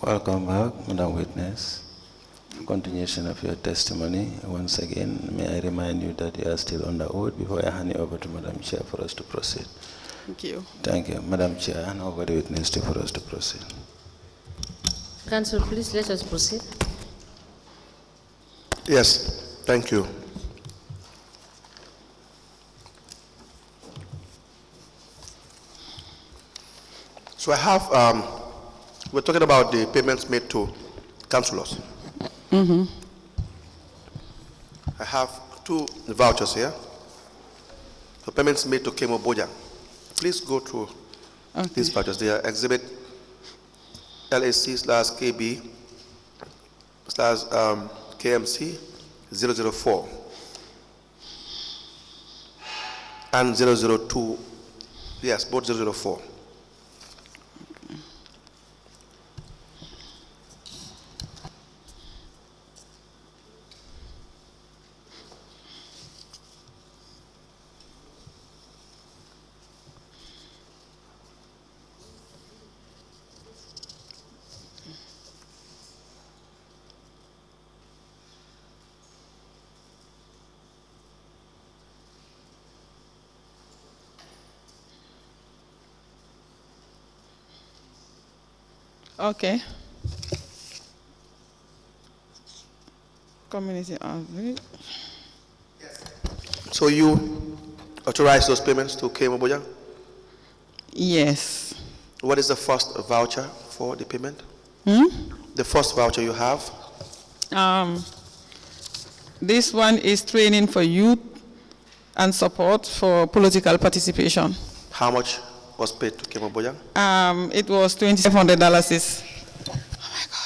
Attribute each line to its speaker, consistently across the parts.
Speaker 1: Welcome back, Madam Witness. Continuation of your testimony. Once again, may I remind you that you are still on the oath before I hand you over to Madam Chair for us to proceed.
Speaker 2: Thank you.
Speaker 1: Thank you. Madam Chair, hand over the witness for us to proceed.
Speaker 3: Council, please let us proceed.
Speaker 4: Yes, thank you. So I have, we're talking about the payments made to councillors. I have 2 vouchers here. The payments made to Kemo Bojang. Please go through these vouchers. They are exhibit LAC/KB/KMC 004 and 002. Yes, both 004.
Speaker 2: Okay. Community outreach.
Speaker 4: So you authorize those payments to Kemo Bojang?
Speaker 2: Yes.
Speaker 4: What is the first voucher for the payment? The first voucher you have?
Speaker 2: This one is training for youth and support for political participation.
Speaker 4: How much was paid to Kemo Bojang?
Speaker 2: It was $2,700. Oh my God.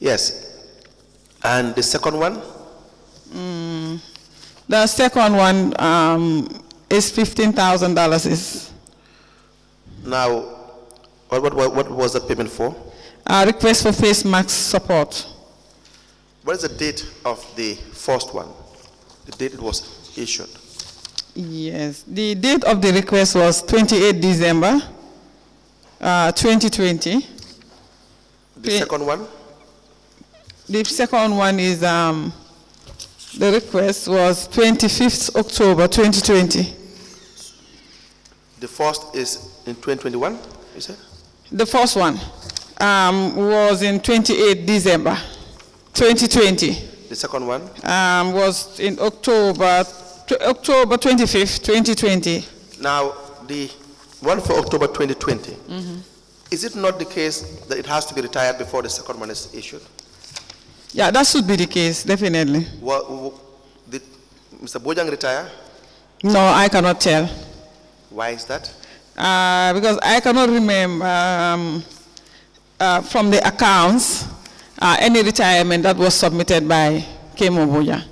Speaker 4: Yes. And the second one?
Speaker 2: The second one is $15,000.
Speaker 4: Now, what was the payment for?
Speaker 2: Request for face mask support.
Speaker 4: What is the date of the first one? The date it was issued?
Speaker 2: Yes, the date of the request was 28 December 2020.
Speaker 4: The second one?
Speaker 2: The second one is, the request was 25th October 2020.
Speaker 4: The first is in 2021, you said?
Speaker 2: The first one was in 28 December 2020.
Speaker 4: The second one?
Speaker 2: Was in October 25th, 2020.
Speaker 4: Now, the one for October 2020, is it not the case that it has to be retired before the second one is issued?
Speaker 2: Yeah, that should be the case, definitely.
Speaker 4: Did Mr. Bojang retire?
Speaker 2: No, I cannot tell.
Speaker 4: Why is that?
Speaker 2: Because I cannot remember from the accounts any retirement that was submitted by Kemo Bojang.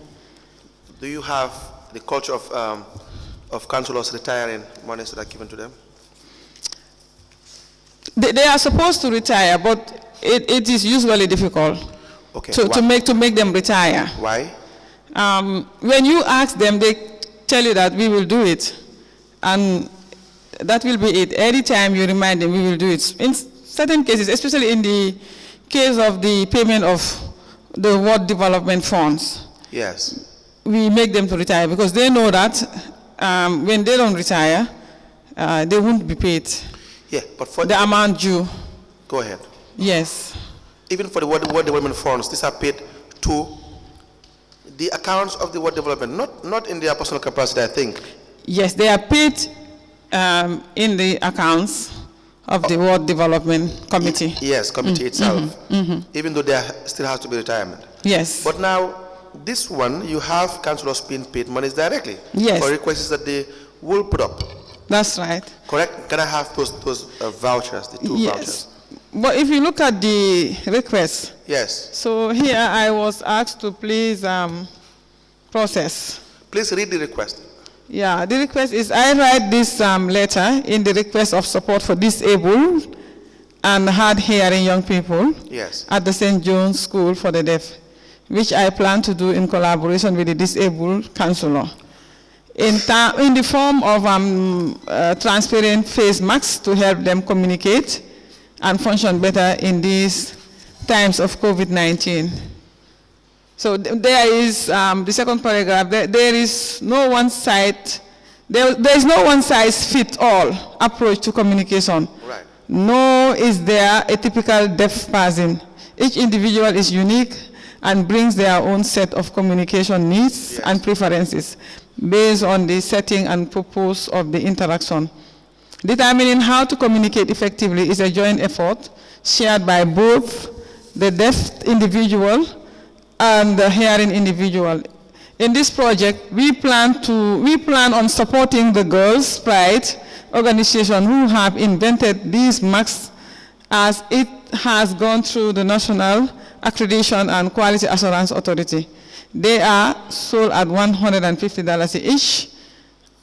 Speaker 4: Do you have the culture of councillors retiring monies that are given to them?
Speaker 2: They are supposed to retire, but it is usually difficult to make them retire.
Speaker 4: Why?
Speaker 2: When you ask them, they tell you that we will do it, and that will be it. Every time you remind them, we will do it. In certain cases, especially in the case of the payment of the ward development funds,
Speaker 4: yes,
Speaker 2: we make them to retire because they know that when they don't retire, they won't be paid.
Speaker 4: Yeah, but for
Speaker 2: the amount due.
Speaker 4: Go ahead.
Speaker 2: Yes.
Speaker 4: Even for the ward development funds, these are paid to the accounts of the ward development, not in their personal capacity, I think.
Speaker 2: Yes, they are paid in the accounts of the ward development committee.
Speaker 4: Yes, committee itself. Even though there still has to be retirement.
Speaker 2: Yes.
Speaker 4: But now, this one, you have councillors being paid monies directly.
Speaker 2: Yes.
Speaker 4: For requests that they will put up.
Speaker 2: That's right.
Speaker 4: Correct? Can I have those vouchers, the 2 vouchers?
Speaker 2: But if you look at the request.
Speaker 4: Yes.
Speaker 2: So here I was asked to please process.
Speaker 4: Please read the request.
Speaker 2: Yeah, the request is I write this letter in the request of support for disabled and hard hearing young people.
Speaker 4: Yes.
Speaker 2: At the St. John's School for the Deaf. which I plan to do in collaboration with the disabled councillor. In the form of transparent face masks to help them communicate and function better in these times of COVID-19. So there is the second paragraph. There is no one size. There is no one size fit all approach to communication.
Speaker 4: Right.
Speaker 2: Nor is there a typical deaf person. Each individual is unique and brings their own set of communication needs and preferences based on the setting and purpose of the interaction. Determining how to communicate effectively is a joint effort shared by both the deaf individual and the hearing individual. In this project, we plan on supporting the Girls' Pride organization who have invented these masks, as it has gone through the National Accreditation and Quality Assurance Authority. They are sold at $150 each,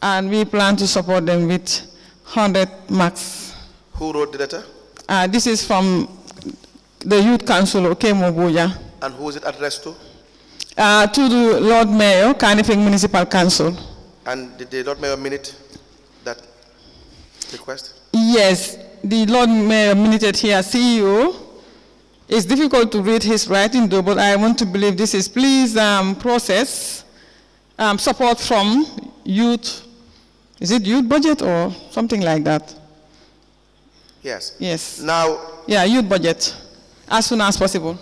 Speaker 2: and we plan to support them with 100 masks.
Speaker 4: Who wrote the letter?
Speaker 2: This is from the Youth Council, KMC.
Speaker 4: And who is it addressed to?
Speaker 2: To the Lord Mayor, Kanifing Municipal Council.
Speaker 4: And did the Lord Mayor minute that request?
Speaker 2: Yes, the Lord Mayor minuted here, CEO. It's difficult to read his writing though, but I want to believe this is please process support from youth. Is it youth budget or something like that?
Speaker 4: Yes.
Speaker 2: Yes.
Speaker 4: Now.
Speaker 2: Yeah, youth budget, as soon as possible.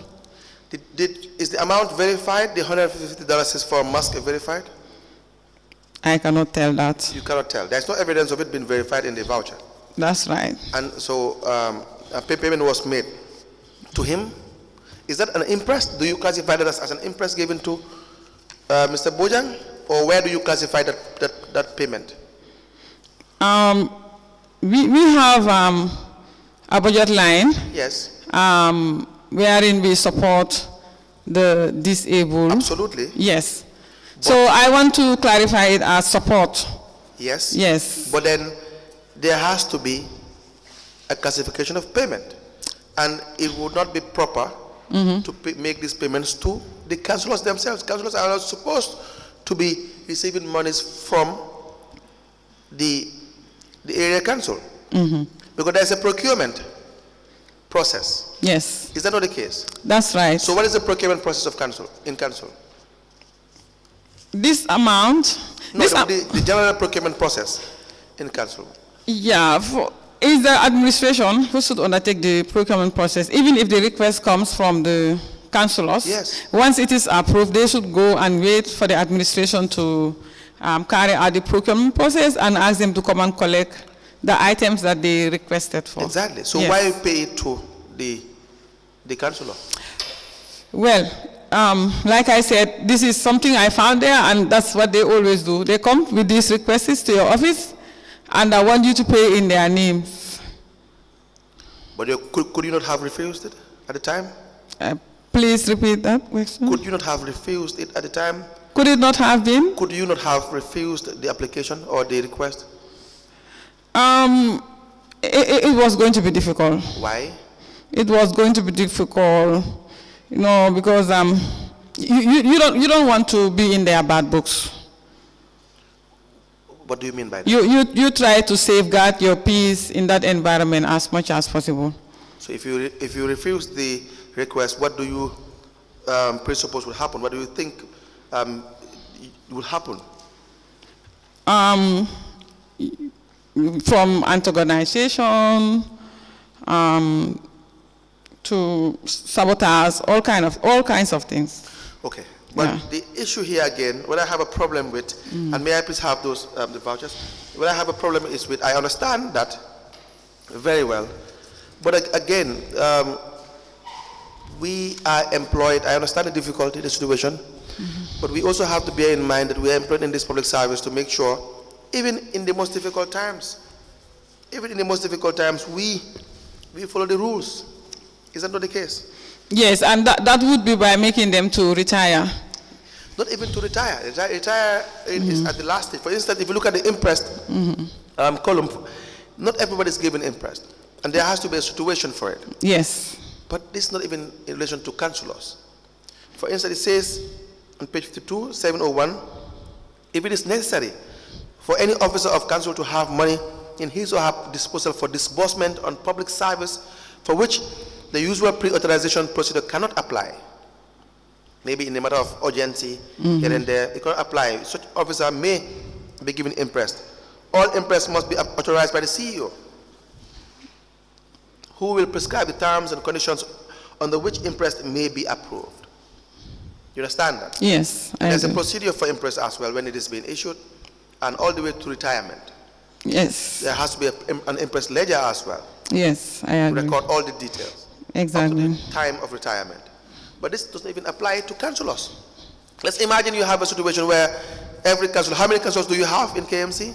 Speaker 4: Is the amount verified? The $150 is for a mask verified?
Speaker 2: I cannot tell that.
Speaker 4: You cannot tell. There's no evidence of it being verified in the voucher.
Speaker 2: That's right.
Speaker 4: And so a payment was made to him. Is that an impress? Do you classify that as an impress given to Mr. Bojang? Or where do you classify that payment?
Speaker 2: We have a budget line.
Speaker 4: Yes.
Speaker 2: Wherein we support the disabled.
Speaker 4: Absolutely.
Speaker 2: Yes. So I want to clarify it as support.
Speaker 4: Yes.
Speaker 2: Yes.
Speaker 4: But then there has to be a classification of payment. And it would not be proper to make these payments to the councillors themselves. Councillors are not supposed to be receiving monies from the area council. Because there's a procurement process.
Speaker 2: Yes.
Speaker 4: Is that not the case?
Speaker 2: That's right.
Speaker 4: So what is the procurement process of council, in council?
Speaker 2: This amount?
Speaker 4: No, the general procurement process in council.
Speaker 2: Yeah, is the administration who should undertake the procurement process, even if the request comes from the councillors.
Speaker 4: Yes.
Speaker 2: Once it is approved, they should go and wait for the administration to carry out the procurement process and ask them to come and collect the items that they requested for.
Speaker 4: Exactly. So
Speaker 2: yes.
Speaker 4: Why pay it to the councillor?
Speaker 2: Well, like I said, this is something I found there, and that's what they always do. They come with these requests to your office, and I want you to pay in their names.
Speaker 4: But could you not have refused it at the time?
Speaker 2: Please repeat that question.
Speaker 4: Could you not have refused it at the time?
Speaker 2: Could it not have been?
Speaker 4: Could you not have refused the application or the request?
Speaker 2: It was going to be difficult.
Speaker 4: Why?
Speaker 2: It was going to be difficult, you know, because you don't want to be in their bad books.
Speaker 4: What do you mean by that?
Speaker 2: You try to safeguard your peace in that environment as much as possible.
Speaker 4: So if you refuse the request, what do you presuppose will happen? What do you think will happen?
Speaker 2: From antagonization to sabotage, all kinds of things.
Speaker 4: Okay. But the issue here again, what I have a problem with, and may I please have those the vouchers? What I have a problem is with, I understand that very well, but again, we are employed. I understand the difficulty, the situation, but we also have to bear in mind that we are employed in this public service to make sure, even in the most difficult times, we follow the rules. Is that not the case?
Speaker 2: Yes, and that would be by making them to retire.
Speaker 4: Not even to retire. Retire is at the last stage. For instance, if you look at the impressed column, not everybody is given impressed. And there has to be a situation for it.
Speaker 2: Yes.
Speaker 4: But this is not even in relation to councillors. For instance, it says on page 52, 701, if it is necessary for any officer of council to have money in his or her disposal for disbursement on public service for which the usual pre-authorization procedure cannot apply, maybe in a matter of urgency, here and there, it cannot apply. Such officer may be given interest. All interest must be authorized by the CEO, who will prescribe the terms and conditions under which interest may be approved. You understand that?
Speaker 2: Yes, I
Speaker 4: There's a
Speaker 2: do.
Speaker 4: procedure for interest as well when it is being issued, and all the way to retirement.
Speaker 2: Yes.
Speaker 4: There has to be an interest ledger as well
Speaker 2: Yes, I
Speaker 4: to
Speaker 2: agree.
Speaker 4: record all the details
Speaker 2: Exactly.
Speaker 4: up to the time of retirement. But this doesn't even apply to councillors. Let's imagine you have a situation where every councillor, how many councillors do you have in KMC?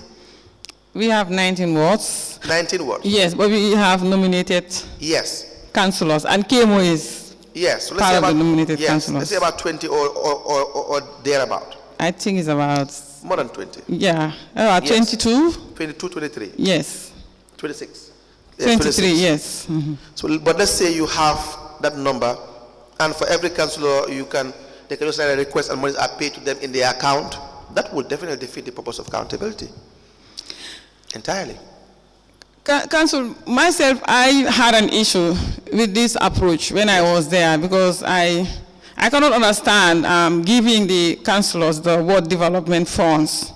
Speaker 2: We have 19 wards.
Speaker 4: 19 wards.
Speaker 2: Yes, but we have nominated
Speaker 4: Yes.
Speaker 2: councillors, and KMO is,
Speaker 4: Yes. So
Speaker 2: Part of the nominated
Speaker 4: yes,
Speaker 2: councillors.
Speaker 4: let's say about 20 or thereabout.
Speaker 2: I think, it's about,
Speaker 4: More than 20.
Speaker 2: yeah, about
Speaker 4: Yes.
Speaker 2: 22.
Speaker 4: 22, 23,
Speaker 2: Yes,
Speaker 4: 26.
Speaker 2: 23. Yes.
Speaker 4: So, but let's say you have that number, and for every councillor, they can just write a request and monies are paid to them in their account. That would definitely defeat the purpose of accountability entirely.
Speaker 2: Council, myself, I had an issue with this approach when I was there, because I cannot understand giving the councillors the ward development funds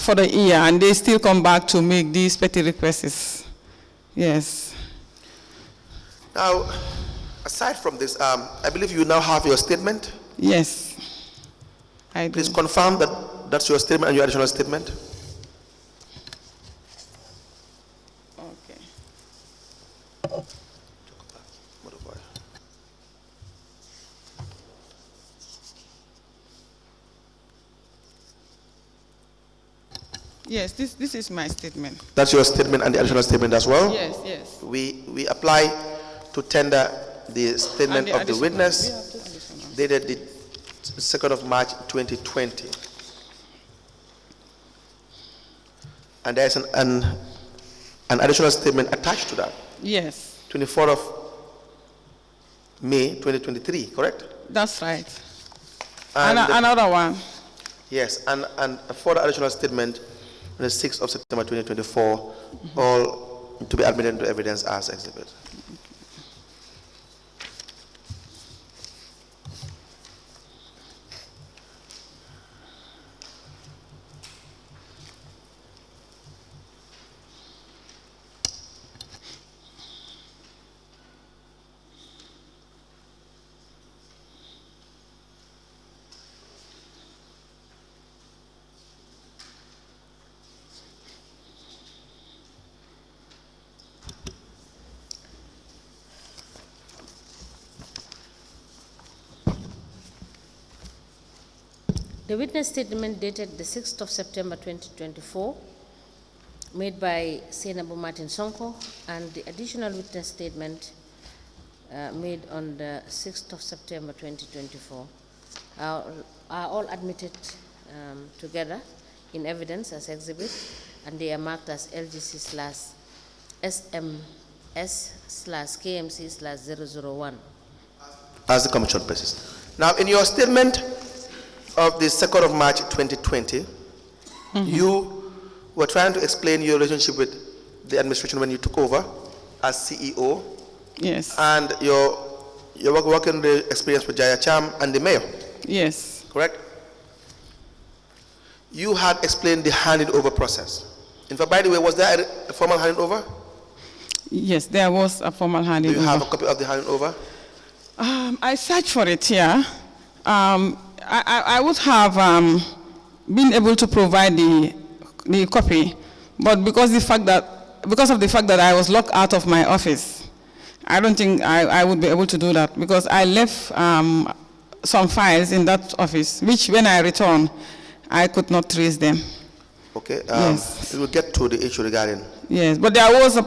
Speaker 2: for the year, and they still come back to make these petty requests. Yes.
Speaker 4: Now, aside from this, I believe you now have your statement.
Speaker 2: Yes, I do.
Speaker 4: Please confirm that that's your statement and your additional statement.
Speaker 2: Okay. Yes, this is my statement.
Speaker 4: That's your statement and the additional statement as well.
Speaker 2: Yes, yes.
Speaker 4: We apply to tender the statement of the witness dated the 2nd of March 2020. And there is an additional statement attached to that.
Speaker 2: Yes,
Speaker 4: 24th of May 2023, correct?
Speaker 2: that's right.
Speaker 4: And
Speaker 2: Another one.
Speaker 4: yes, and a further additional statement on the 6th of September 2024, all to be admitted into evidence as exhibit.
Speaker 3: The witness statement dated the 6th of September 2024, made by Sainabou Matin Sonko, and the additional witness statement made on the 6th of September 2024 are all admitted together in evidence as exhibit, and they are marked as LGC/SMS/KMC/001.
Speaker 4: As the commission places. Now, in your statement of the 2nd of March 2020, you were trying to explain your relationship with the administration when you took over as CEO.
Speaker 2: Yes.
Speaker 4: And your working experience with Jaya Cham and the mayor.
Speaker 2: Yes.
Speaker 4: Correct? You had explained the handing over process. In fact, by the way, was there a formal handing over?
Speaker 2: Yes, there was a formal handing
Speaker 4: Do you
Speaker 2: over.
Speaker 4: have a copy of the handing over?
Speaker 2: I searched for it here. I would have been able to provide the copy, but because of the fact that I was locked out of my office, I don't think I would be able to do that, because I left some files in that office, which when I returned, I could not trace them.
Speaker 4: Okay.
Speaker 2: Yes.
Speaker 4: We will get to the issue regarding.
Speaker 2: Yes, but there was a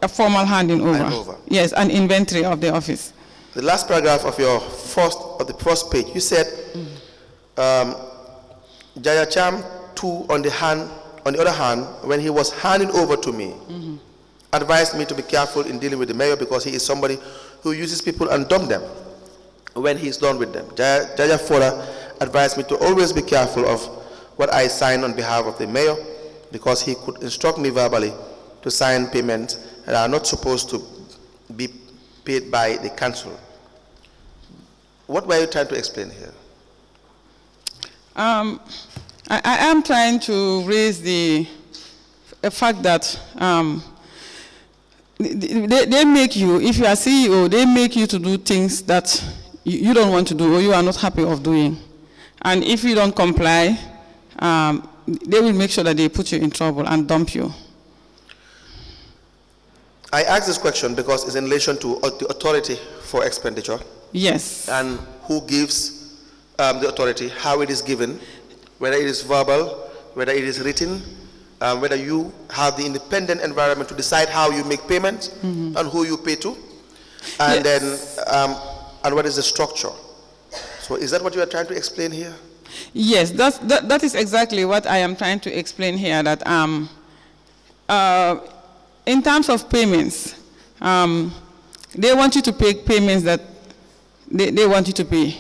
Speaker 2: formal handing over.
Speaker 4: Handing over.
Speaker 2: Yes, an inventory of the office.
Speaker 4: The last paragraph of the first page, you said, Jaya Cham too, on the other hand, when he was handing over to me, advised me to be careful in dealing with the mayor because he is somebody who uses people and dump them. when he's done with them. Jaja Fola advised me to always be careful of what I sign on behalf of the mayor, because he could instruct me verbally to sign payments that are not supposed to be paid by the council. What were you trying to explain here?
Speaker 2: I am trying to raise the fact that they make you, if you are CEO, they make you to do things that you don't want to do or you are not happy of doing. And if you don't comply, they will make sure that they put you in trouble and dump you.
Speaker 4: I ask this question because it's in relation to the authority for expenditure.
Speaker 2: Yes.
Speaker 4: And who gives the authority, how it is given, whether it is verbal, whether it is written, whether you have the independent environment to decide how you make payments and who you pay to, and
Speaker 2: yes.
Speaker 4: then and what is the structure. So is that what you are trying to explain here?
Speaker 2: Yes, that is exactly what I am trying to explain here, that in terms of payments, they want you to pay payments that they want you to pay,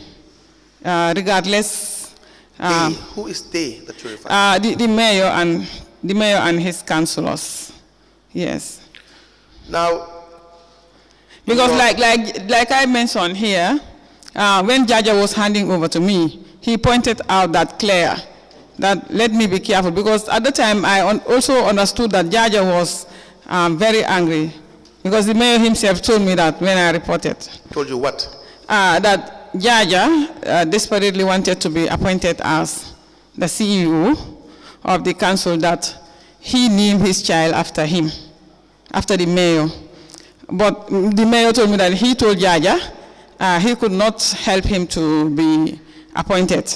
Speaker 2: regardless.
Speaker 4: Who is they that you refer to?
Speaker 2: The mayor and his councillors. Yes.
Speaker 4: Now,
Speaker 2: because like I mentioned here, when Jaja was handing over to me, he pointed out that clear, that let me be careful, because at the time I also understood that Jaja was very angry, because the mayor himself told me that when I reported.
Speaker 4: Told you what?
Speaker 2: That Jaja desperately wanted to be appointed as the CEO of the council, that he named his child after him, after the mayor. But the mayor told me that he told Jaja he could not help him to be appointed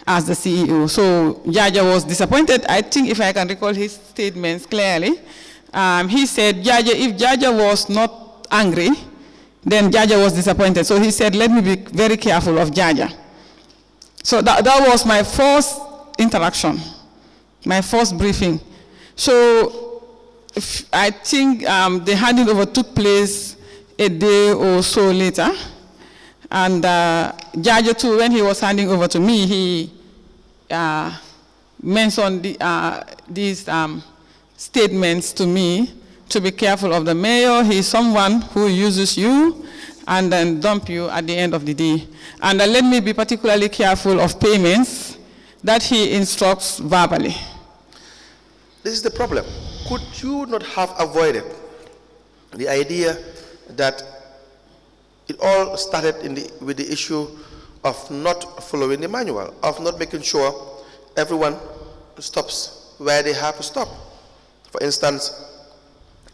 Speaker 2: as the CEO. So Jaja was disappointed. I think if I can recall his statements clearly, he said, if Jaja was not angry, then Jaja was disappointed. So he said, let me be very careful of Jaja. So that was my first interaction, my first briefing. So I think the handing over took place a day or so later. And Jaja too, when he was handing over to me, he mentioned these statements to me, to be careful of the mayor. He's someone who uses you and then dump you at the end of the day. And let me be particularly careful of payments that he instructs verbally.
Speaker 4: This is the problem. Could you not have avoided the idea that it all started with the issue of not following the manual, of not making sure everyone stops where they have to stop? For instance,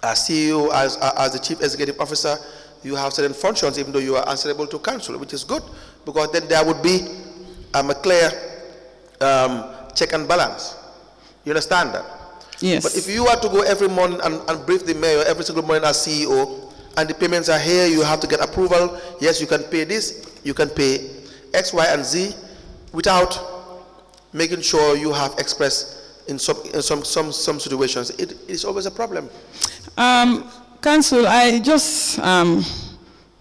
Speaker 4: as CEO, as the chief executive officer, you have certain functions even though you are answerable to council, which is good, because then there would be a clear check and balance. You understand that?
Speaker 2: Yes.
Speaker 4: But if you are to go every morning and brief the mayor every single morning as CEO, and the payments are here, you have to get approval, yes, you can pay this, you can pay X, Y, and Z, without making sure you have expressed in some situations, it is always a problem.
Speaker 2: Council, I just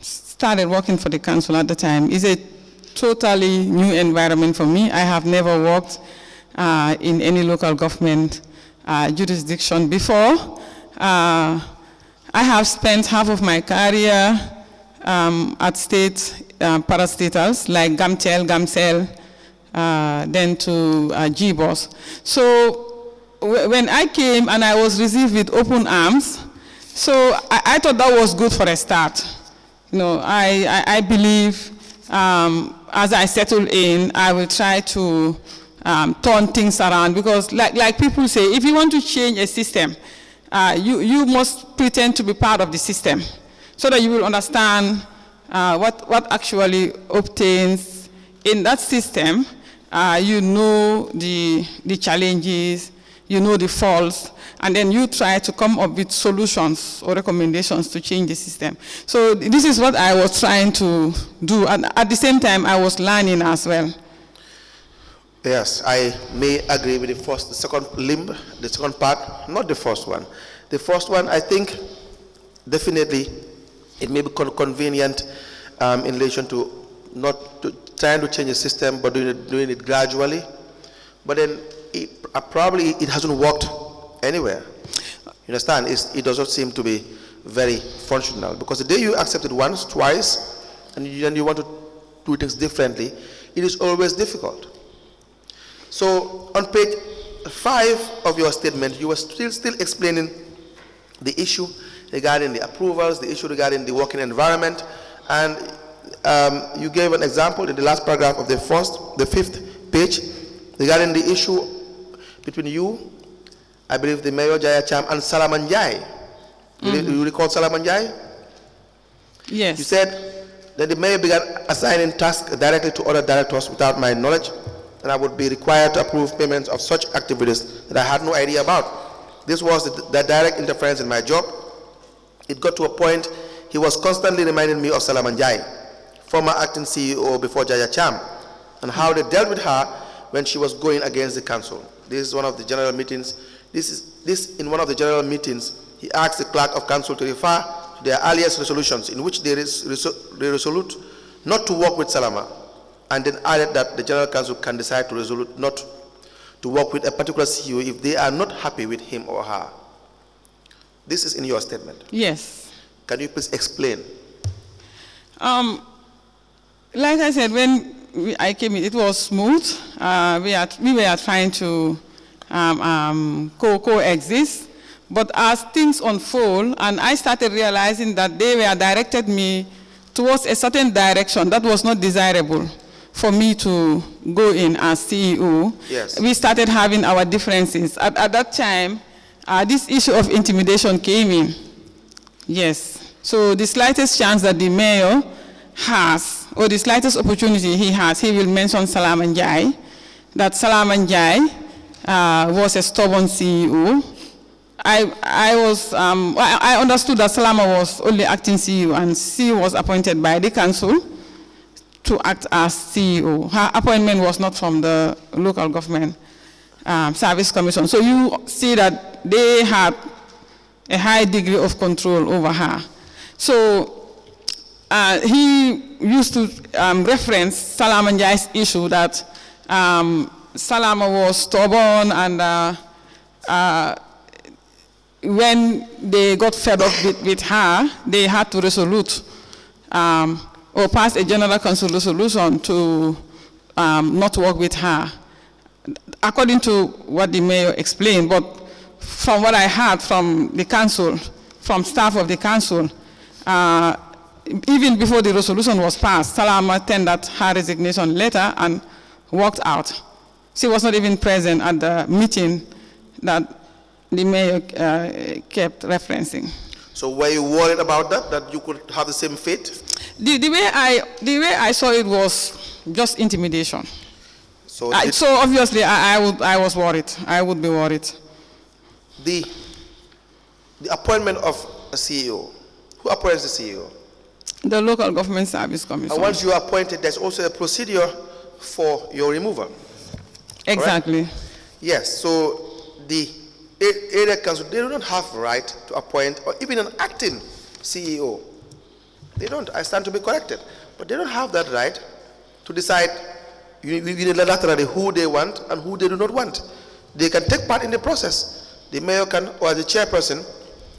Speaker 2: started working for the council at the time. It's a totally new environment for me. I have never worked in any local government jurisdiction before. I have spent half of my career at state parastatals like GAMTEL, GAMCEL, then to GBOS. So when I came and I was received with open arms, so I thought that was good for a start. You know, I believe as I settle in, I will try to turn things around, because like people say, if you want to change a system, you must pretend to be part of the system so that you will understand what actually obtains in that system. You know the challenges, you know the faults, and then you try to come up with solutions or recommendations to change the system. So this is what I was trying to do, and at the same time I was learning as well.
Speaker 4: Yes, I may agree with the second limb, the second part, not the first one. The first one, I think, definitely, it may be convenient in relation to trying to change the system, but doing it gradually. But then probably it hasn't worked anywhere. You understand? It doesn't seem to be very functional, because the day you accept it once, twice, and then you want to do things differently, it is always difficult. So on page 5 of your statement, you were still explaining the issue regarding the approvals, the issue regarding the working environment, and you gave an example in the last paragraph of the 5th page regarding the issue between you, I believe the Mayor Jaya Cham, and Salaman Jai. You recall Salaman Jai?
Speaker 2: Yes.
Speaker 4: You said that the Mayor began assigning tasks directly to other directors without my knowledge, and I would be required to approve payments of such activities that I had no idea about. This was the direct interference in my job. It got to a point he was constantly reminding me of Salaman Jai, former acting CEO before Jaya Cham, and how they dealt with her when she was going against the council. This is one of the general meetings. In one of the general meetings, he asked the clerk of council to refer to their earliest resolutions in which they resolute not to work with Salama, and then added that the general council can decide to resolute not to work with a particular CEO if they are not happy with him or her. This is in your statement.
Speaker 2: Yes.
Speaker 4: Can you please explain?
Speaker 2: Like I said, when I came in, it was smooth. We were trying to coexist. But as things unfold, and I started realizing that they were directed me towards a certain direction that was not desirable for me to go in as CEO.
Speaker 4: Yes.
Speaker 2: We started having our differences. At that time, this issue of intimidation came in. Yes. So the slightest chance that the mayor has, or the slightest opportunity he has, he will mention Salaman Jai, that Salaman Jai was a stubborn CEO. I understood that Salama was only acting CEO, and she was appointed by the council to act as CEO. Her appointment was not from the local government service commission. So you see that they had a high degree of control over her. So he used to reference Salaman Jai's issue that Salama was stubborn, and when they got fed up with her, they had to resolute or pass a general council resolution to not work with her, according to what the mayor explained. But from what I heard from the council, from staff of the council, even before the resolution was passed, Salama tendered her resignation letter and walked out. She was not even present at the meeting that the mayor kept referencing.
Speaker 4: So were you worried about that you could have the same fate?
Speaker 2: The way I saw it was just intimidation.
Speaker 4: So
Speaker 2: obviously I was worried. I would be worried.
Speaker 4: The appointment of a CEO, who appoints the CEO?
Speaker 2: The local government service commission.
Speaker 4: And once you are appointed, there's also a procedure for your removal.
Speaker 2: Exactly.
Speaker 4: Correct? Yes, so the area council, they don't have the right to appoint, or even an acting CEO. They don't. I stand to be corrected. But they don't have that right to decide unilaterally who they want and who they do not want. They can take part in the process. The mayor can, or the chairperson,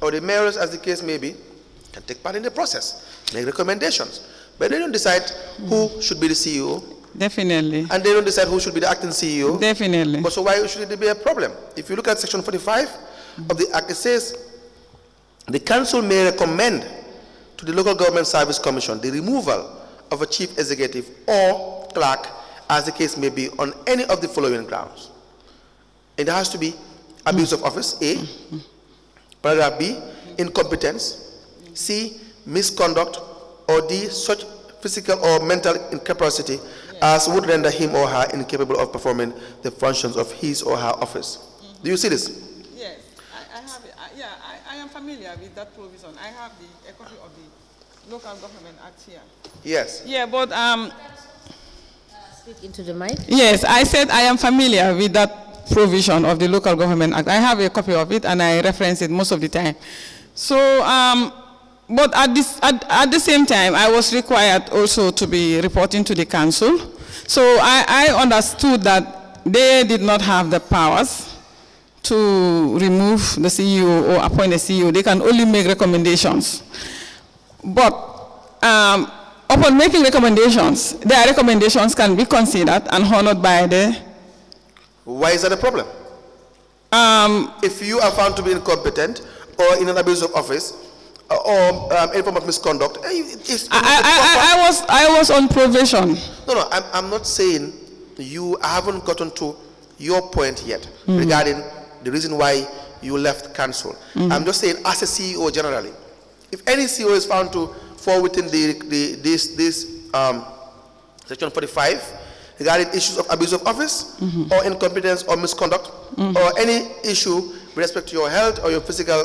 Speaker 4: or the mayors, as the case may be, can take part in the process, make recommendations. But they don't decide who should be the CEO.
Speaker 2: Definitely.
Speaker 4: And they don't decide who should be the acting CEO.
Speaker 2: Definitely.
Speaker 4: But so why should it be a problem? If you look at section 45 of the act, it says the council may recommend to the local government service commission the removal of a chief executive or clerk, as the case may be, on any of the following grounds. It has to be abuse of office, A. Paragraph B, incompetence. C, misconduct. Or D, such physical or mental incapacity as would render him or her incapable of performing the functions of his or her office. Do you see this?
Speaker 2: Yes, I have it. I am familiar with that provision. I have a copy of the Local Government Act here.
Speaker 4: Yes.
Speaker 2: Yeah, but
Speaker 3: Speak into the mic.
Speaker 2: yes, I said I am familiar with that provision of the Local Government Act. I have a copy of it and I reference it most of the time. So But at the same time, I was required also to be reporting to the council. So I understood that they did not have the powers to remove the CEO or appoint a CEO. They can only make recommendations. But upon making recommendations, their recommendations can be considered and honored by the...
Speaker 4: Why is that a problem? If you are found to be incompetent or in an abuse of office or any form of misconduct,
Speaker 2: I was on probation.
Speaker 4: No, I'm not saying you. I haven't gotten to your point yet regarding the reason why you left council. I'm just saying, as a CEO generally, if any CEO is found to fall within this section 45 regarding issues of abuse of office or incompetence or misconduct or any issue with respect to your health or your physical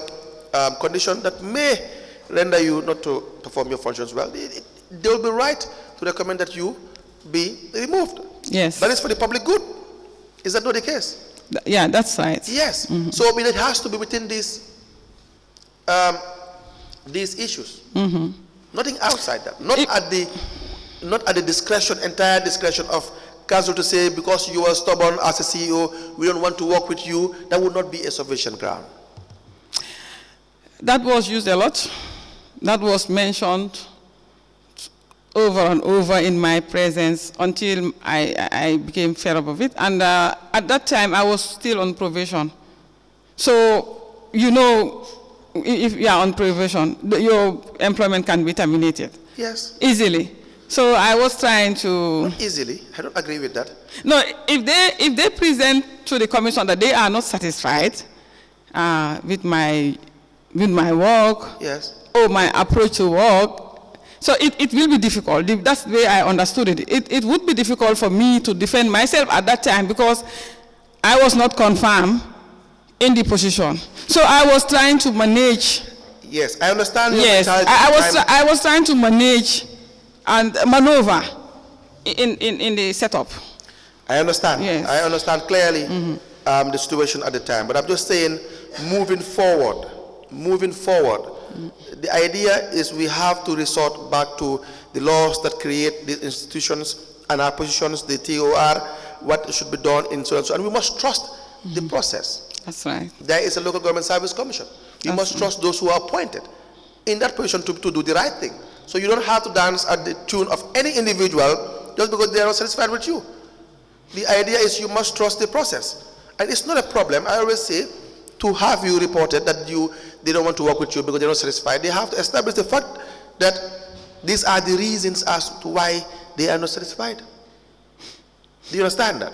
Speaker 4: condition that may render you not to perform your functions well, they will be right to recommend that you be removed.
Speaker 2: Yes.
Speaker 4: That is for the public good. Is that not the case?
Speaker 2: Yeah, that's right.
Speaker 4: Yes. So I mean, it has to be within these issues. Nothing outside that. Not at the discretion, entire discretion of council to say, because you are stubborn as a CEO, we don't want to work with you. That would not be a sufficient ground.
Speaker 2: That was used a lot. That was mentioned over and over in my presence until I became fed up of it. And at that time, I was still on probation. So, you know, if you are on probation, your employment can be terminated.
Speaker 4: Yes.
Speaker 2: Easily. So I was trying to...
Speaker 4: Not easily. I don't agree with that.
Speaker 2: No, if they present to the commission that they are not satisfied with my work,
Speaker 4: yes,
Speaker 2: or my approach to work, so it will be difficult. That's the way I understood it. It would be difficult for me to defend myself at that time because I was not confirmed in the position. So I was trying to manage.
Speaker 4: Yes, I understand.
Speaker 2: Yes, I was trying to manage and maneuver in the setup.
Speaker 4: I understand.
Speaker 2: Yes.
Speaker 4: I understand clearly the situation at the time. But I'm just saying, moving forward, the idea is we have to resort back to the laws that create the institutions and our positions, the TOR, what should be done in so and so. And we must trust the process.
Speaker 2: That's right.
Speaker 4: There is a local government service commission. You must trust those who are appointed in that position to do the right thing. So you don't have to dance at the tune of any individual just because they are not satisfied with you. The idea is you must trust the process. And it's not a problem, I always say, to have you reported that they don't want to work with you because they're not satisfied. They have to establish the fact that these are the reasons as to why they are not satisfied. Do you understand that?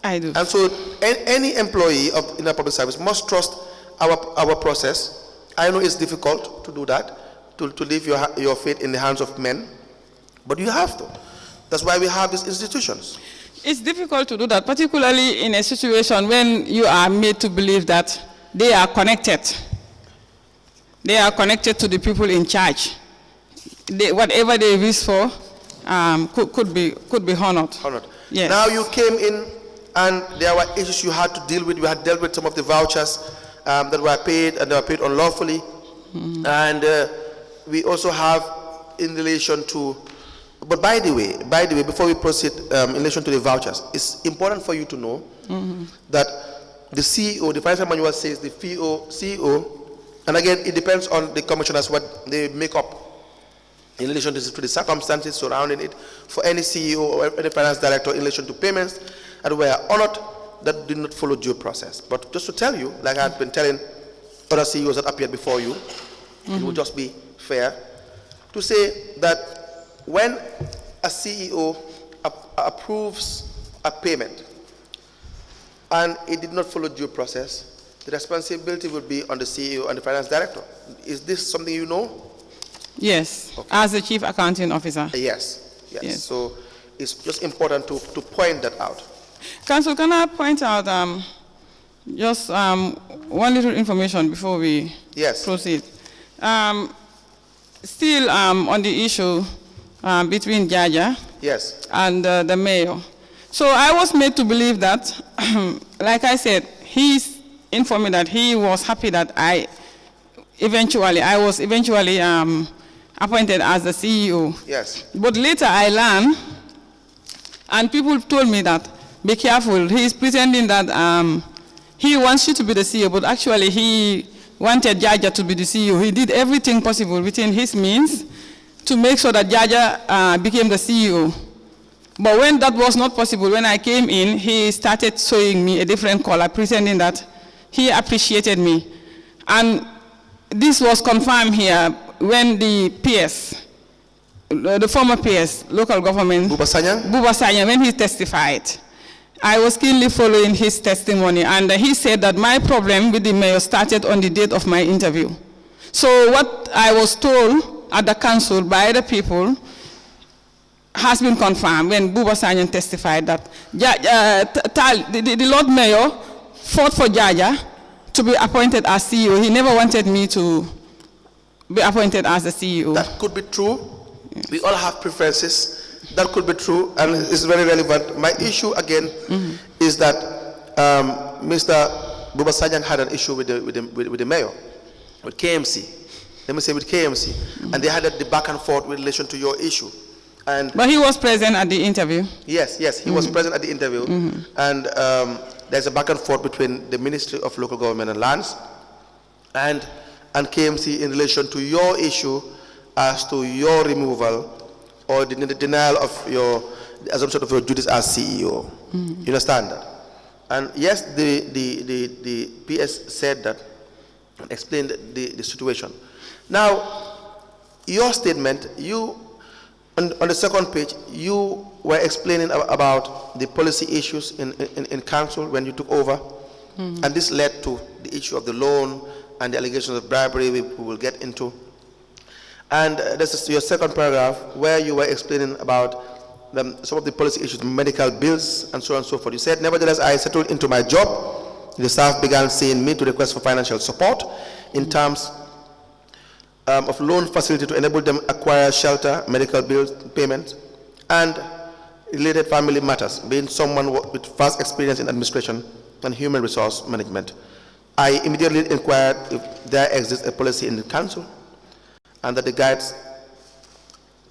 Speaker 2: I do.
Speaker 4: And so any employee in a public service must trust our process. I know it's difficult to do that, to leave your fate in the hands of men, but you have to. That's why we have these institutions.
Speaker 2: It's difficult to do that, particularly in a situation when you are made to believe that they are connected. They are connected to the people in charge. Whatever they wish for could be honored. Yes.
Speaker 4: Now you came in and there were issues you had to deal with. You had dealt with some of the vouchers that were paid, and they were paid unlawfully. And we also have in relation to, but by the way, before we proceed in relation to the vouchers, it's important for you to know that the CEO, the financial manual says the CEO, and again, it depends on the commissioners what they make up in relation to the circumstances surrounding it for any CEO or any finance director in relation to payments that were honored that did not follow due process. But just to tell you, like I've been telling other CEOs that appeared before you, it would just be fair to say that when a CEO approves a payment and it did not follow due process, the responsibility will be on the CEO and the finance director. Is this something you know?
Speaker 2: Yes,
Speaker 4: okay.
Speaker 2: As the chief accounting officer.
Speaker 4: Yes. So it's just important to point that out.
Speaker 2: Council, can I point out just one little information before we proceed? Still on the issue between Jaja and the mayor. So I was made to believe that, like I said, he's informed me that he was happy that eventually, I was eventually appointed as the CEO.
Speaker 4: Yes.
Speaker 2: But later I learned, and people told me that, be careful, he is pretending that he wants you to be the CEO, but actually he wanted Jaja to be the CEO. He did everything possible within his means to make sure that Jaja became the CEO. But when that was not possible, when I came in, he started showing me a different color, pretending that he appreciated me. And this was confirmed here when the PS, the former PS, local government,
Speaker 4: Buba
Speaker 2: Sanyang, when he testified. I was keenly following his testimony, and he said that my problem with the mayor started on the date of my interview. So what I was told at the council by the people has been confirmed when Buba Sanyang testified that the Lord Mayor fought for Jaja to be appointed as CEO. He never wanted me to be appointed as the CEO.
Speaker 4: That could be true. Yes. We all have preferences. That could be true, and it's very relevant. My issue again is that Mr. Buba Sanyang had an issue with the mayor, with KMC. Let me say with KMC, and they had the back and forth with relation to your issue. But
Speaker 2: he was present at the interview.
Speaker 4: Yes, he was present at the interview, and there's a back and forth between the Ministry of Local Government and Lands and KMC in relation to your issue as to your removal or the denial of the assumption of your duties as CEO. You understand that? And yes, the PS said that and explained the situation. Now, your statement, on the second page, you were explaining about the policy issues in council when you took over, and this led to the issue of the loan and the allegations of bribery we will get into. And this is your second paragraph where you were explaining about some of the policy issues, medical bills, and so on and so forth. You said, nevertheless, I settled into my job. The staff began seeing me to request for financial support in terms of loan facility to enable them acquire shelter, medical bills, payments, and related family matters. Being someone with vast experience in administration and human resource management, I immediately inquired if there exists a policy in the council and that the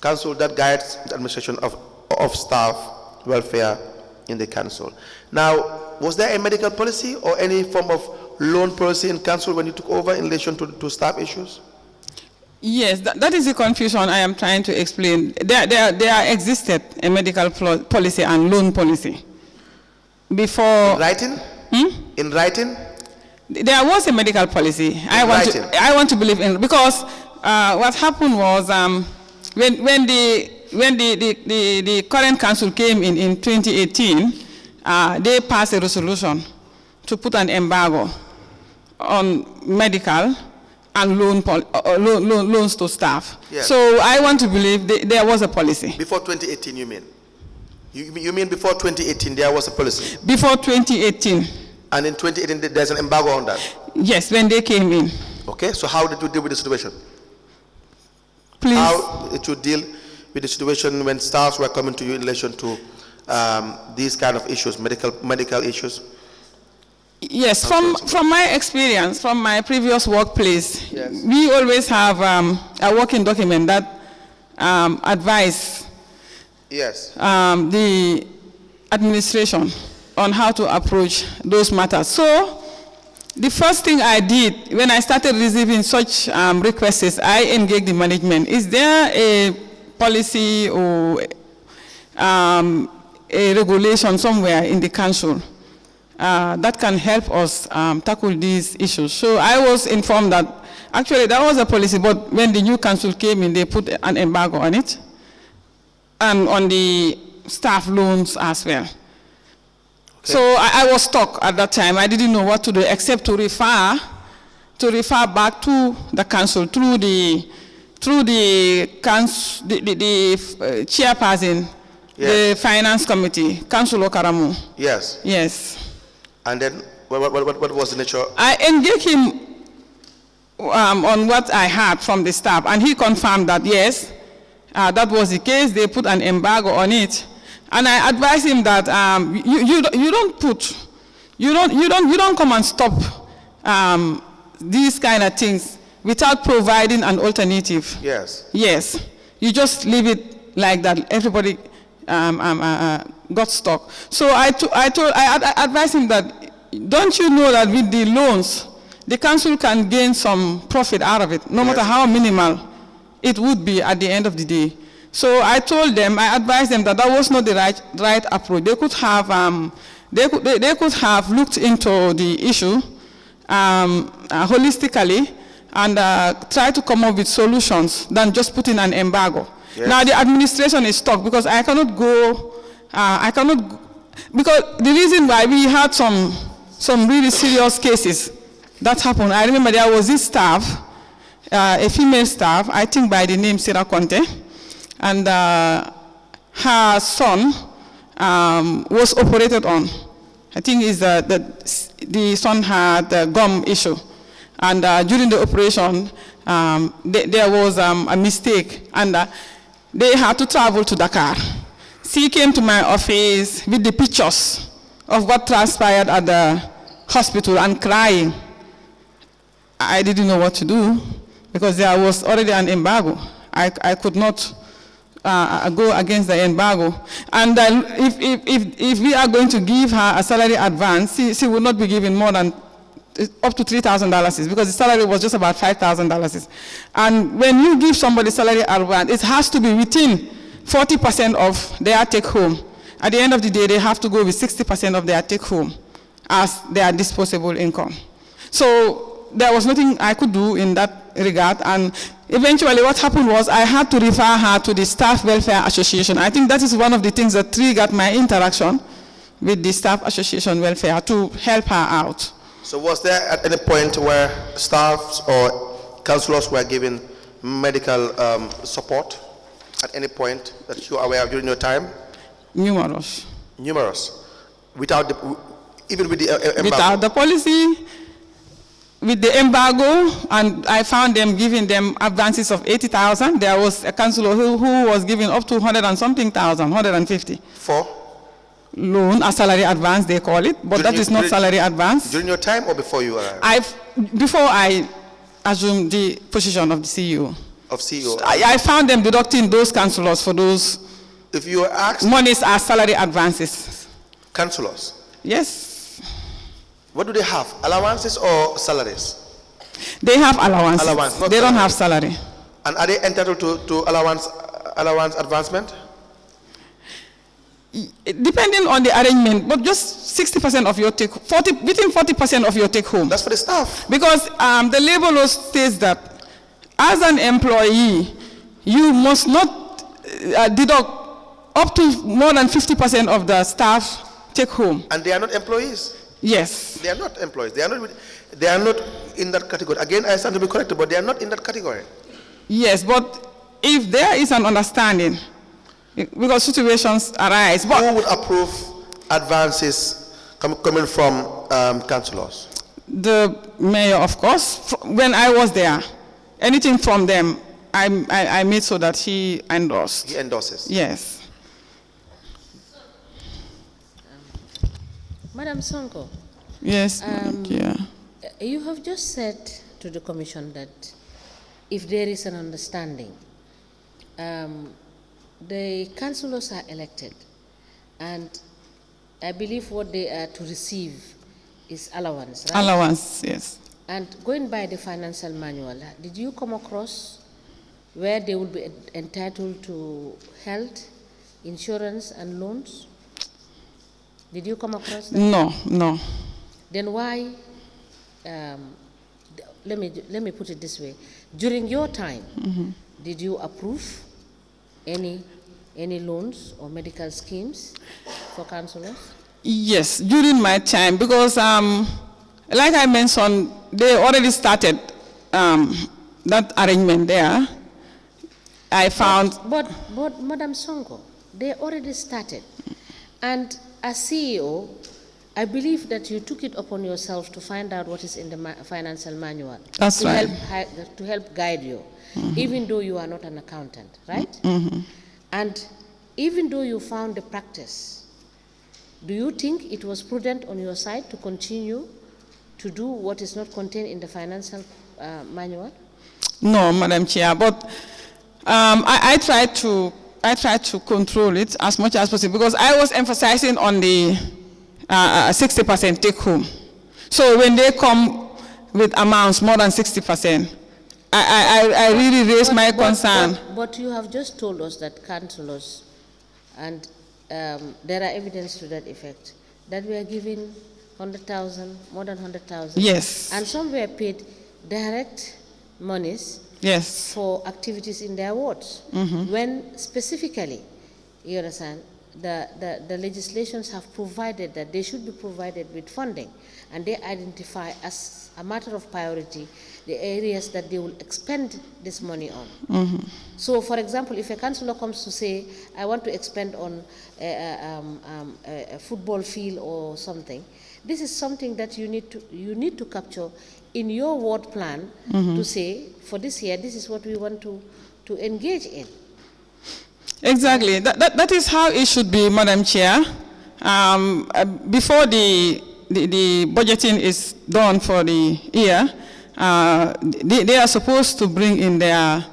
Speaker 4: council that guides the administration of staff welfare in the council. Now, was there a medical policy or any form of loan policy in council when you took over in relation to staff issues?
Speaker 2: Yes, that is the confusion I am trying to explain. There existed a medical policy and loan policy. Before...
Speaker 4: In writing? In writing?
Speaker 2: There was a medical policy. I want to believe in, because what happened was when the current council came in 2018, they passed a resolution to put an embargo on medical and loans to staff. Yes. So I want to believe there was a policy.
Speaker 4: Before 2018, you mean? You mean before 2018 there was a policy?
Speaker 2: Before 2018.
Speaker 4: And in 2018 there's an embargo on that?
Speaker 2: Yes, when they came in.
Speaker 4: Okay, so how did you deal with the situation?
Speaker 2: Please.
Speaker 4: How did you deal with the situation when staffs were coming to you in relation to these kind of issues, medical issues?
Speaker 2: Yes, from my experience, from my previous workplace, yes, we always have a working document that advise
Speaker 4: yes,
Speaker 2: the administration on how to approach those matters. So the first thing I did when I started receiving such requests, I engaged the management. Is there a policy or a regulation somewhere in the council that can help us tackle these issues? So I was informed that actually there was a policy, but when the new council came in, they put an embargo on it and on the staff loans as well. Okay. So I was stuck at that time. I didn't know what to do except to refer back to the council through the chairperson, yes, the finance committee, Councilor Karamu.
Speaker 4: Yes.
Speaker 2: Yes.
Speaker 4: And then what was the nature?
Speaker 2: I engaged him on what I heard from the staff, and he confirmed that yes, that was the case. They put an embargo on it, and I advised him that you don't come and stop these kind of things without providing an alternative.
Speaker 4: Yes.
Speaker 2: Yes. You just leave it like that. Everybody got stuck. So I advised him that, don't you know that with the loans, the council can gain some profit out of it, no matter how minimal it would be at the end of the day. So I told them, I advised them that was not the right approach. They could have, they could have looked into the issue holistically and try to come up with solutions than just putting an embargo. Yes. Now the administration is stuck because I cannot go, because the reason why we had some really serious cases that happened. I remember there was this staff, a female staff, I think by the name Sarah Conte, and her son was operated on. I think the son had a gum issue. And during the operation, there was a mistake, and they had to travel to Dakar. She came to my office with the pictures of what transpired at the hospital and crying. I didn't know what to do because there was already an embargo. I could not go against the embargo. And if we are going to give her a salary advance, she would not be given more than up to $3,000 because the salary was just about $5,000. And when you give somebody salary advance, it has to be within 40% of their take home. At the end of the day, they have to go with 60% of their take home as their disposable income. So there was nothing I could do in that regard. And eventually what happened was I had to refer her to the Staff Welfare Association. I think that is one of the things that triggered my interaction with the Staff Association Welfare to help her out.
Speaker 4: So was there at any point where staffs or councillors were given medical support at any point that you are aware of during your time?
Speaker 2: Numerous.
Speaker 4: Numerous. Without even with the embargo?
Speaker 2: Without the policy, with the embargo, and I found them giving them advances of 80,000. There was a councillor who was giving up to 100 and something thousand, 150.
Speaker 4: For?
Speaker 2: Loan, a salary advance, they call it, but that is not salary advance.
Speaker 4: During your time or before you arrived?
Speaker 2: Before I assumed the position of the CEO.
Speaker 4: Of CEO?
Speaker 2: I found them deducting those councillors for those.
Speaker 4: If you were asked?
Speaker 2: Monies are salary advances.
Speaker 4: Councillors?
Speaker 2: Yes.
Speaker 4: What do they have? Allowances or salaries?
Speaker 2: They have allowances.
Speaker 4: Allowance,
Speaker 2: they don't have salary.
Speaker 4: And are they entitled to allowance advancement?
Speaker 2: Depending on the arrangement, but just 60% of your take, within 40% of your take home.
Speaker 4: That's for the staff.
Speaker 2: Because the labor law states that as an employee, you must not deduct up to more than 50% of the staff take home.
Speaker 4: And they are not employees?
Speaker 2: Yes.
Speaker 4: They are not employees. They are not in that category. Again, I stand to be corrected, but they are not in that category.
Speaker 2: Yes, but if there is an understanding, because situations arise. But
Speaker 4: who would approve advances coming from councillors?
Speaker 2: The mayor, of course. When I was there, anything from them, I made so that he endorsed.
Speaker 4: He endorses?
Speaker 2: Yes.
Speaker 3: Madam Sonko.
Speaker 2: Yes, yeah.
Speaker 3: You have just said to the Commission that if there is an understanding, the councillors are elected, and I believe what they are to receive is allowance, right?
Speaker 2: Allowance, yes.
Speaker 3: And going by the financial manual, did you come across where they would be entitled to health, insurance, and loans? Did you come across that?
Speaker 2: No.
Speaker 3: Then why, let me put it this way. During your time, did you approve any loans or medical schemes for councillors? Yes,
Speaker 2: during my time, because like I mentioned, they already started that arrangement there. I found...
Speaker 3: But Madam Sonko, they already started. And as CEO, I believe that you took it upon yourself to find out what is in the financial manual.
Speaker 2: That's right.
Speaker 3: To help guide you, even though you are not an accountant, right? And even though you found the practice, do you think it was prudent on your side to continue to do what is not contained in the financial manual?
Speaker 2: No, Madam Chair, but I tried to control it as much as possible because I was emphasizing on the 60% take home. So when they come with amounts more than 60%, I really raise my concern.
Speaker 3: But you have just told us that councillors, and there are evidence to that effect, that we are giving 100,000, more than 100,000.
Speaker 2: Yes.
Speaker 3: And some were paid direct monies.
Speaker 2: Yes.
Speaker 3: For activities in their wards. When specifically, you understand, the legislations have provided that they should be provided with funding, and they identify as a matter of priority the areas that they will expend this money on. So, for example, if a councillor comes to say, I want to expend on a football field or something, this is something that you need to capture in your ward plan to say, for this year, this is what we want to engage in.
Speaker 2: Exactly. That is how it should be, Madam Chair. Before the budgeting is done for the year, they are supposed to bring in their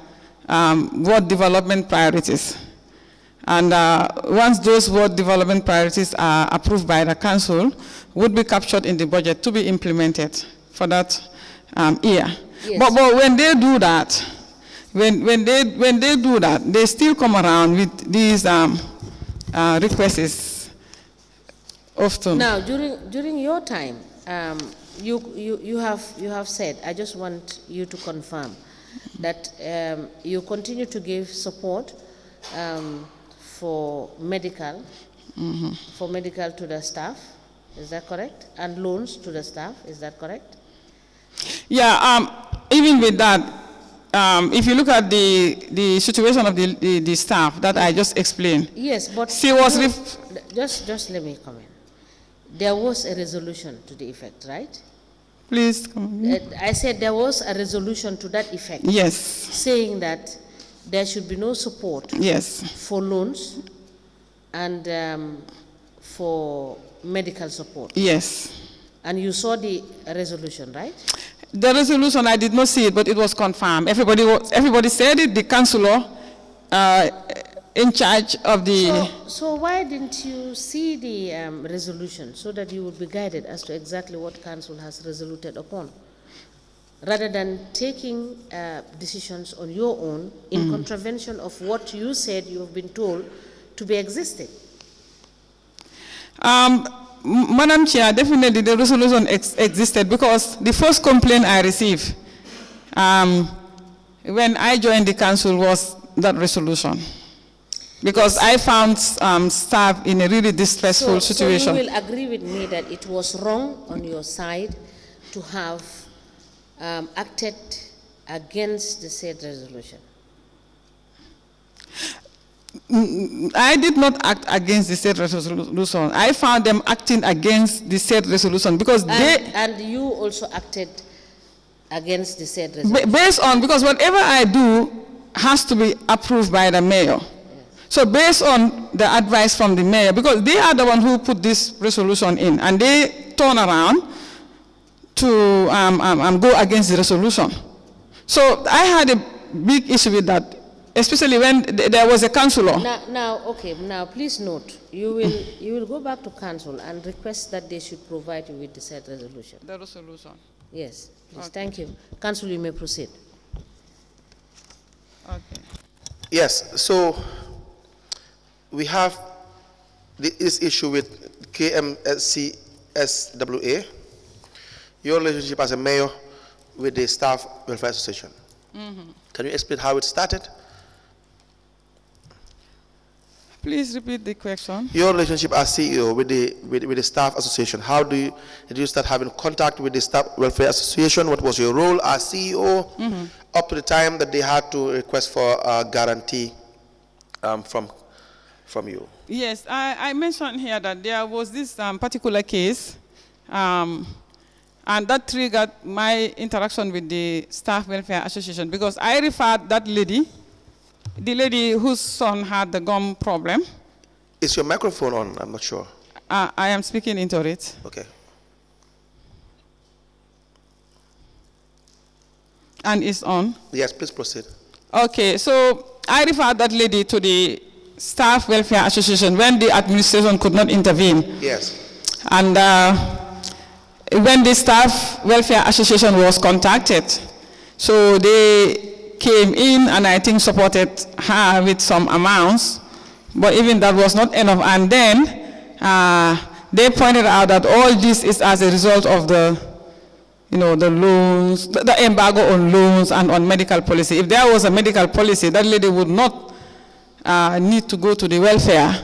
Speaker 2: ward development priorities. And once those ward development priorities are approved by the council, would be captured in the budget to be implemented for that year. Yes. But when they do that, when they do that, they still come around with these requests often.
Speaker 3: Now, during your time, you have said, I just want you to confirm that you continue to give support for medical to the staff. Is that correct? And loans to the staff. Is that correct?
Speaker 2: Yeah. Even with that, if you look at the situation of the staff that I just explained.
Speaker 3: Yes, but
Speaker 2: she was
Speaker 3: just let me comment. There was a resolution to the effect, right?
Speaker 2: Please come.
Speaker 3: I said there was a resolution to that effect.
Speaker 2: Yes.
Speaker 3: Saying that there should be no support.
Speaker 2: Yes.
Speaker 3: For loans and for medical support.
Speaker 2: Yes.
Speaker 3: And you saw the resolution, right?
Speaker 2: The resolution, I did not see it, but it was confirmed. Everybody said it. The councillor in charge of the...
Speaker 3: So why didn't you see the resolution so that you would be guided as to exactly what council has resoluted upon, rather than taking decisions on your own in contravention of what you said you have been told to be existing?
Speaker 2: Madam Chair, definitely the resolution existed because the first complaint I received when I joined the council was that resolution. Because I found staff in a really distressful situation.
Speaker 3: So you will agree with me that it was wrong on your side to have acted against the said resolution?
Speaker 2: I did not act against the said resolution. I found them acting against the said resolution because
Speaker 3: and you also acted against the said resolution?
Speaker 2: Based on, because whatever I do has to be approved by the mayor. Yes. So based on the advice from the mayor, because they are the one who put this resolution in, and they turn around to go against the resolution. So I had a big issue with that. Especially when there was a councillor.
Speaker 3: Now, please note, you will go back to council and request that they should provide you with the said resolution.
Speaker 2: The resolution.
Speaker 3: Yes, please. Okay. Thank you. Council, you may proceed.
Speaker 2: Okay.
Speaker 4: Yes, so we have this issue with KMC SWA, your relationship as a mayor with the Staff Welfare Association. Can you explain how it started?
Speaker 2: Please repeat the question.
Speaker 4: Your relationship as CEO with the Staff Association, did you start having contact with the Staff Welfare Association? What was your role as CEO up to the time that they had to request for a guarantee from you?
Speaker 2: Yes, I mentioned here that there was this particular case, and that triggered my interaction with the Staff Welfare Association because I referred that lady, the lady whose son had the gum problem.
Speaker 4: Is your microphone on? I'm not sure.
Speaker 2: I am speaking into it.
Speaker 4: Okay.
Speaker 2: And it's on.
Speaker 4: Yes, please proceed.
Speaker 2: Okay, so I referred that lady to the Staff Welfare Association when the administration could not intervene.
Speaker 4: Yes.
Speaker 2: And when the Staff Welfare Association was contacted, so they came in and I think supported her with some amounts, but even that was not enough. And then they pointed out that all this is as a result of the loans, the embargo on loans and on medical policy. If there was a medical policy, that lady would not need to go to the welfare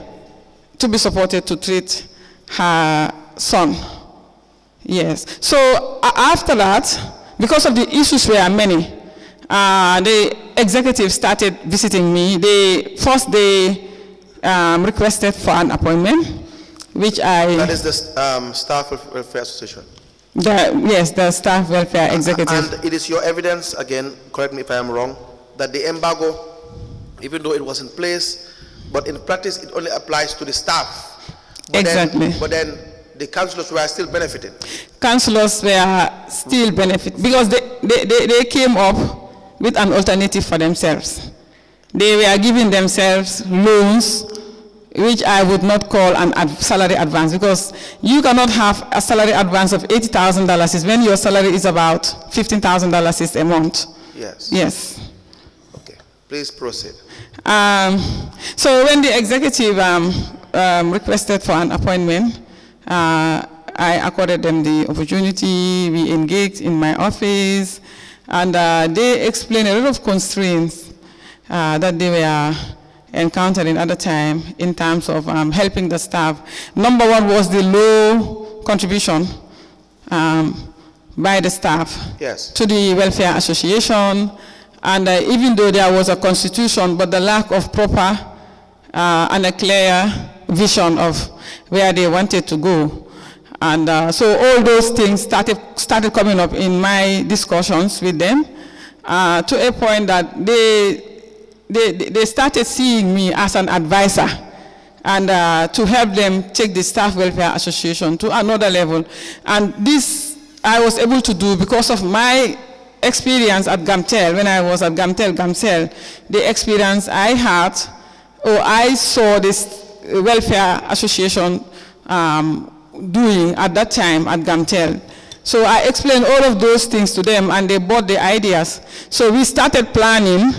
Speaker 2: to be supported to treat her son. Yes. So after that, because of the issues were many, the executive started visiting me. They requested for an appointment, which I...
Speaker 4: That is the Staff Welfare Association.
Speaker 2: Yes, the Staff Welfare Executive.
Speaker 4: And it is your evidence, again, correct me if I am wrong, that the embargo, even though it was in place, but in practice it only applies to the staff. But
Speaker 2: exactly.
Speaker 4: But then the councillors were still benefiting.
Speaker 2: Councillors were still benefiting because they came up with an alternative for themselves. They were giving themselves loans, which I would not call an salary advance, because you cannot have a salary advance of $80,000 when your salary is about $15,000 a month.
Speaker 4: Yes.
Speaker 2: Yes.
Speaker 4: Okay. Please proceed.
Speaker 2: So when the executive requested for an appointment, I accorded them the opportunity. We engaged in my office, and they explained a lot of constraints that they were encountering at the time in terms of helping the staff. Number one was the low contribution by the staff to the Welfare Association, and even though there was a constitution, but the lack of proper and a clear vision of where they wanted to go. And so all those things started coming up in my discussions with them to a point that they started seeing me as an advisor and to help them take the Staff Welfare Association to another level. And this I was able to do because of my experience at Gamtel. When I was at Gamtel, the experience I had, or I saw this Welfare Association doing at that time at Gamtel. So I explained all of those things to them and they bought the ideas. So we started planning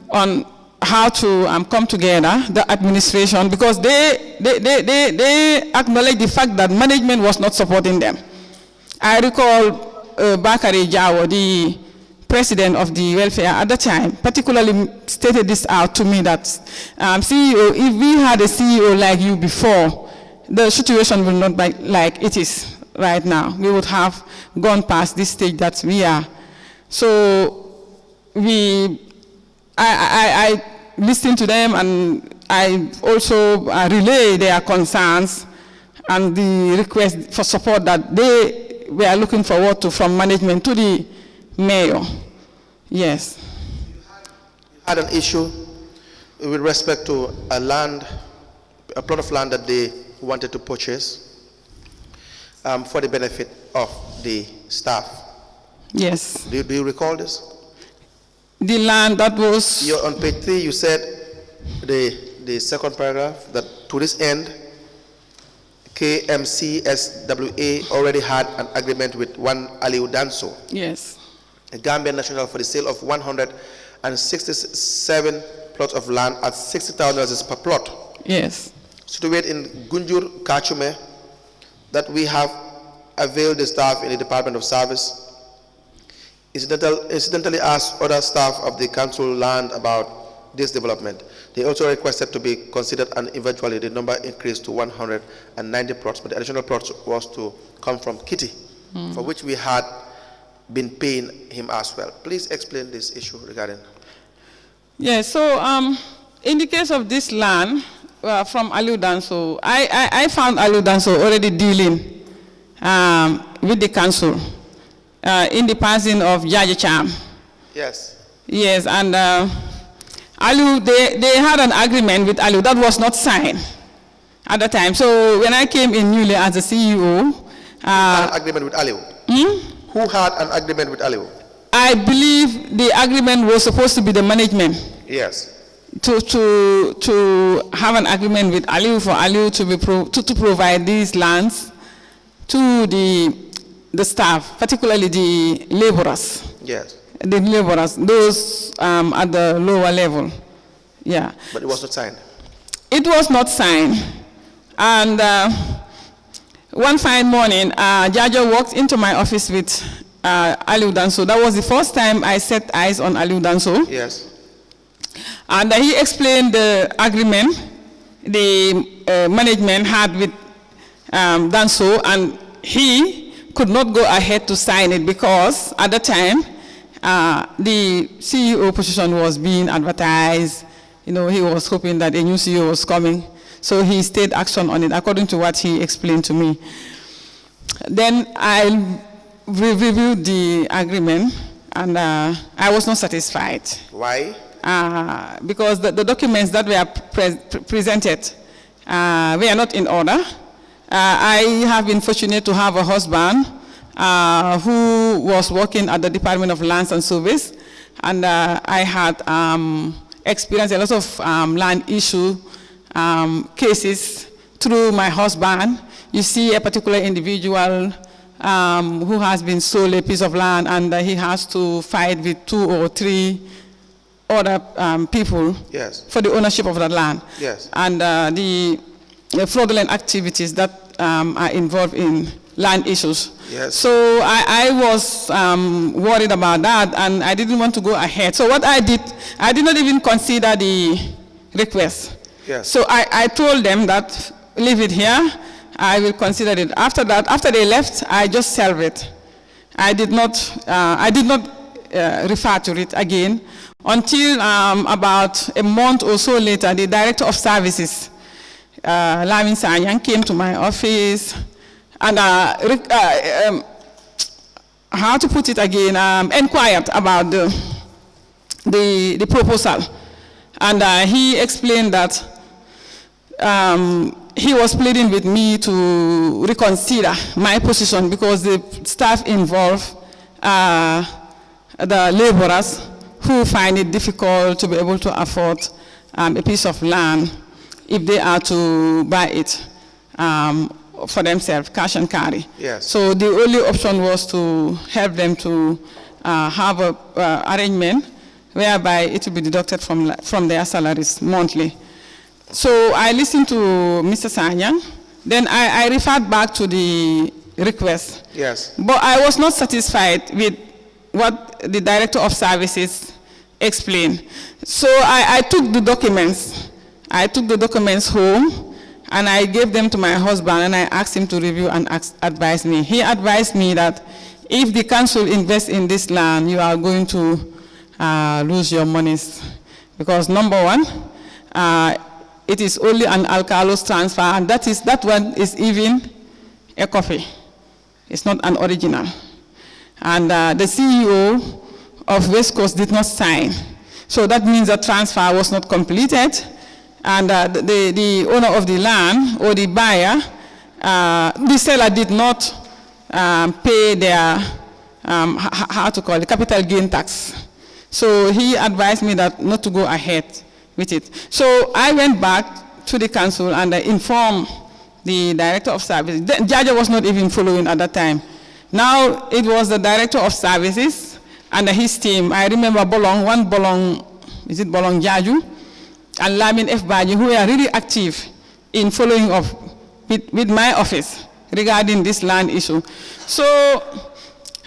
Speaker 2: on how to come together, the administration, because they acknowledged the fact that management was not supporting them. I recall Bakari Jawo, the president of the welfare at the time, particularly stated this out to me that CEO, if we had a CEO like you before, the situation will not be like it is right now. We would have gone past this stage that we are. So I listened to them, and I also relayed their concerns and the request for support that they were looking forward to from management to the mayor. Yes.
Speaker 4: You had an issue with respect to a plot of land that they wanted to purchase for the benefit of the staff.
Speaker 2: Yes.
Speaker 4: Do you recall this?
Speaker 2: The land that was...
Speaker 4: On page 3, you said, the second paragraph, that to this end, KMC SWA already had an agreement with one Aliou Danso,
Speaker 2: yes,
Speaker 4: a Gambian national, for the sale of 167 plots of land at $60,000 per plot.
Speaker 2: Yes.
Speaker 4: Situated in Gunjur, Kachume, that we have availed the staff in the Department of Service. Incidentally asked other staff of the council land about this development. They also requested to be considered, and eventually the number increased to 190 plots, but the additional plots was to come from Kitty, for which we had been paying him as well. Please explain this issue regarding.
Speaker 2: Yes, so in the case of this land from Aliou Danso, I found Aliou Danso already dealing with the council in the passing of Jaja Cham.
Speaker 4: Yes.
Speaker 2: Yes, and Aliou, they had an agreement with Aliou that was not signed at the time. So when I came in newly as the CEO...
Speaker 4: an agreement with Aliou? Who had an agreement with Aliou?
Speaker 2: I believe the agreement was supposed to be the management.
Speaker 4: Yes.
Speaker 2: To have an agreement with Aliu for Aliu to provide these lands to the staff, particularly the laborers.
Speaker 4: Yes.
Speaker 2: The laborers, those at the lower level. Yeah.
Speaker 4: But it was not signed.
Speaker 2: It was not signed. And one fine morning, Jaja walked into my office with Aliu Danso. That was the first time I set eyes on Aliu Danso.
Speaker 4: Yes.
Speaker 2: And he explained the agreement the management had with Danso, and he could not go ahead to sign it because at the time the CEO position was being advertised. You know, he was hoping that a new CEO was coming. So he stayed action on it, according to what he explained to me. Then I reviewed the agreement, and I was not satisfied.
Speaker 4: Why?
Speaker 2: Because the documents that were presented were not in order. I have been fortunate to have a husband who was working at the Department of Lands and Service, and I had experienced a lot of land issue cases through my husband. You see a particular individual who has been sold a piece of land, and he has to fight with 2 or 3 other people.
Speaker 4: Yes.
Speaker 2: For the ownership of that land.
Speaker 4: Yes.
Speaker 2: And the fraudulent activities that are involved in land issues.
Speaker 4: Yes.
Speaker 2: So I was worried about that, and I didn't want to go ahead. So what I did not even consider the request.
Speaker 4: Yes.
Speaker 2: So I told them that leave it here, I will consider it. After that, after they left, I just shelved it. I did not refer to it again until about a month or so later, the Director of Services, Lamin Sanyang, came to my office and how to put it again, inquired about the proposal. And he explained that he was pleading with me to reconsider my position because the staff involved the laborers who find it difficult to be able to afford a piece of land if they are to buy it for themselves, cash and carry.
Speaker 4: Yes.
Speaker 2: So the only option was to help them to have an arrangement whereby it will be deducted from their salaries monthly. So I listened to Mr. Sanyang, then I referred back to the request.
Speaker 4: Yes.
Speaker 2: But I was not satisfied with what the Director of Services explained. So I took the documents. I took the documents home, and I gave them to my husband, and I asked him to review and advise me. He advised me that if the council invests in this land, you are going to lose your monies. Because number one, it is only an alcalos transfer, and that one is even a copy. It's not an original. And the CEO of West Coast did not sign. So that means the transfer was not completed, and the owner of the land or the buyer, the seller did not pay their, how to call it, capital gain tax. So he advised me that not to go ahead with it. So I went back to the council and I informed the Director of Services. Jaja was not even following at that time. Now it was the Director of Services and his team. I remember Bolong Jaju and Lamin F. Baji, who were really active in following up with my office regarding this land issue. So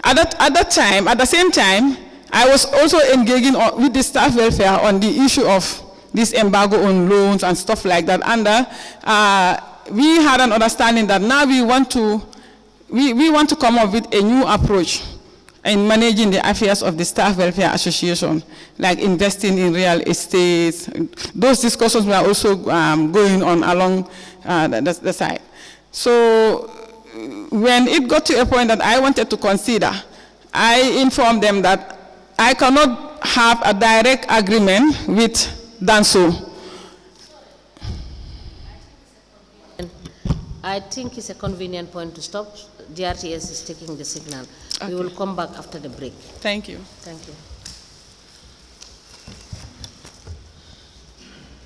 Speaker 2: at the same time, I was also engaging with the staff welfare on the issue of this embargo on loans and stuff like that. And we had an understanding that now we want to come up with a new approach in managing the affairs of the Staff Welfare Association, like investing in real estate. Those discussions were also going on along the side. So when it got to a point that I wanted to consider, I informed them that I cannot have a direct agreement with Danso.
Speaker 3: I think it's a convenient point to stop. The RTS is taking the signal.
Speaker 2: Okay.
Speaker 3: We will come back after the break.
Speaker 2: Thank you.
Speaker 3: Thank you.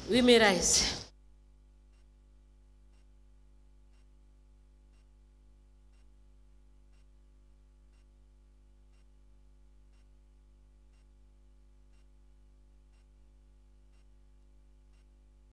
Speaker 3: We may rise.